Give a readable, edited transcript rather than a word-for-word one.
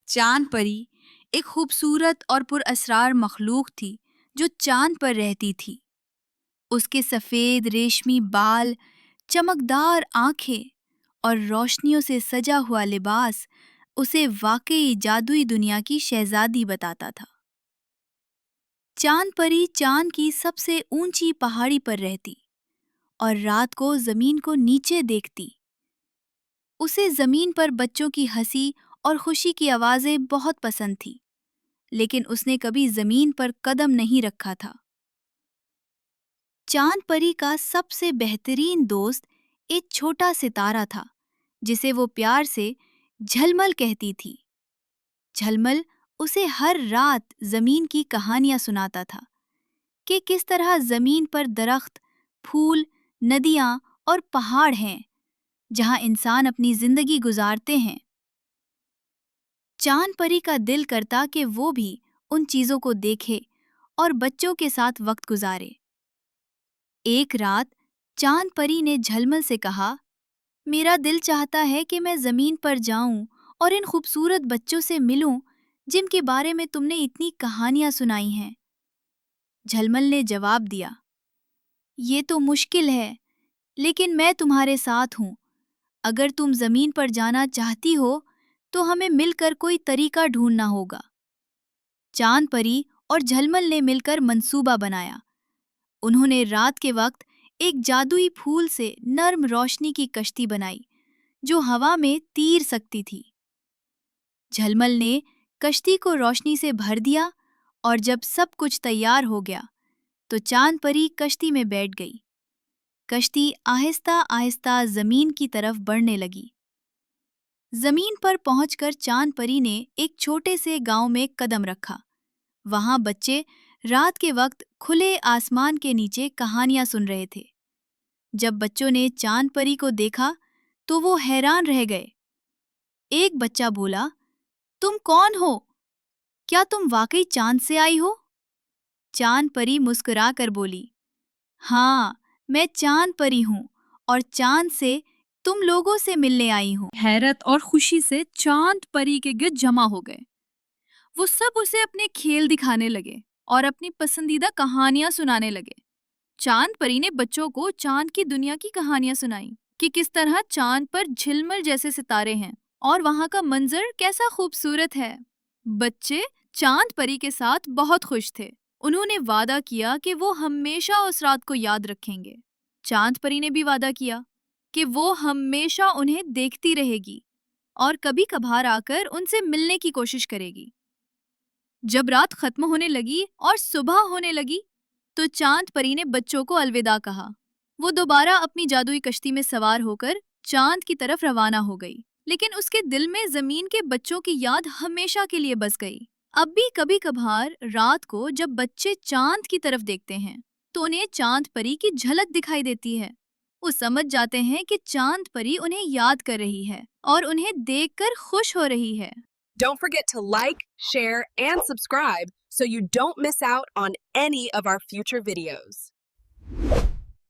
चांद परी एक खूबसूरत और पुरअसरार मखलूक थी जो चांद पर रहती थी। उसके सफ़ेद रेशमी बाल, चमकदार आंखें और रोशनियों से सजा हुआ लिबास उसे वाकई जादुई दुनिया की शहजादी बताता था। चांद परी चांद की सबसे ऊंची पहाड़ी पर रहती और रात को जमीन को नीचे देखती। उसे जमीन पर बच्चों की हंसी और खुशी की आवाजें बहुत पसंद थी, लेकिन उसने कभी जमीन पर कदम नहीं रखा था। चांद परी का सबसे बेहतरीन दोस्त एक छोटा सितारा था जिसे वो प्यार से झलमल कहती थी। झलमल उसे हर रात जमीन की कहानियां सुनाता था कि किस तरह जमीन पर दरख्त, फूल, नदियां और पहाड़ हैं जहां इंसान अपनी जिंदगी गुजारते हैं। चांद परी का दिल करता कि वो भी उन चीजों को देखे और बच्चों के साथ वक्त गुजारे। एक रात चांद परी ने झलमल से कहा, मेरा दिल चाहता है कि मैं जमीन पर जाऊं और इन खूबसूरत बच्चों से मिलूं जिनके बारे में तुमने इतनी कहानियां सुनाई हैं। झलमल ने जवाब दिया, ये तो मुश्किल है, लेकिन मैं तुम्हारे साथ हूं। अगर तुम जमीन पर जाना चाहती हो तो हमें मिलकर कोई तरीका ढूंढना होगा। चांद परी और झलमल ने मिलकर मंसूबा बनाया। उन्होंने रात के वक्त एक जादुई फूल से नर्म रोशनी की कश्ती बनाई जो हवा में तीर सकती थी। झलमल ने कश्ती को रोशनी से भर दिया और जब सब कुछ तैयार हो गया तो चांद परी कश्ती में बैठ गई। कश्ती आहिस्ता आहिस्ता जमीन की तरफ बढ़ने लगी। जमीन पर पहुंचकर चांद परी ने एक छोटे से गांव में कदम रखा। वहां बच्चे रात के वक्त खुले आसमान के नीचे कहानियां सुन रहे थे। जब बच्चों ने चांद परी को देखा तो वो हैरान रह गए। एक बच्चा बोला, तुम कौन हो? क्या तुम वाकई चांद से आई हो? चांद परी मुस्कुरा कर बोली, हाँ, मैं चांद परी हूँ और चांद से तुम लोगों से मिलने आई हूँ। हैरत और खुशी से चांद परी के गिर्द जमा हो गए। वो सब उसे अपने खेल दिखाने लगे और अपनी पसंदीदा कहानियां सुनाने लगे। चांद परी ने बच्चों को चांद की दुनिया की कहानियां सुनाई कि किस तरह चांद पर झिलमिल जैसे सितारे हैं और वहां का मंजर कैसा खूबसूरत है। बच्चे चांद परी के साथ बहुत खुश थे। उन्होंने वादा किया कि वो हमेशा उस रात को याद रखेंगे। चांद परी ने भी वादा किया कि वो हमेशा उन्हें देखती रहेगी और कभी कभार आकर उनसे मिलने की कोशिश करेगी। जब रात खत्म होने लगी और सुबह होने लगी तो चांद परी ने बच्चों को अलविदा कहा। वो दोबारा अपनी जादुई कश्ती में सवार होकर चांद की तरफ रवाना हो गई, लेकिन उसके दिल में जमीन के बच्चों की याद हमेशा के लिए बस गई। अब भी कभी कभार रात को जब बच्चे चांद की तरफ देखते हैं तो उन्हें चांद परी की झलक दिखाई देती है। वो समझ जाते हैं कि चांद परी उन्हें याद कर रही है और उन्हें देखकर खुश हो रही है। Don't forget to like, share, and subscribe so you don't miss out on any of our future videos.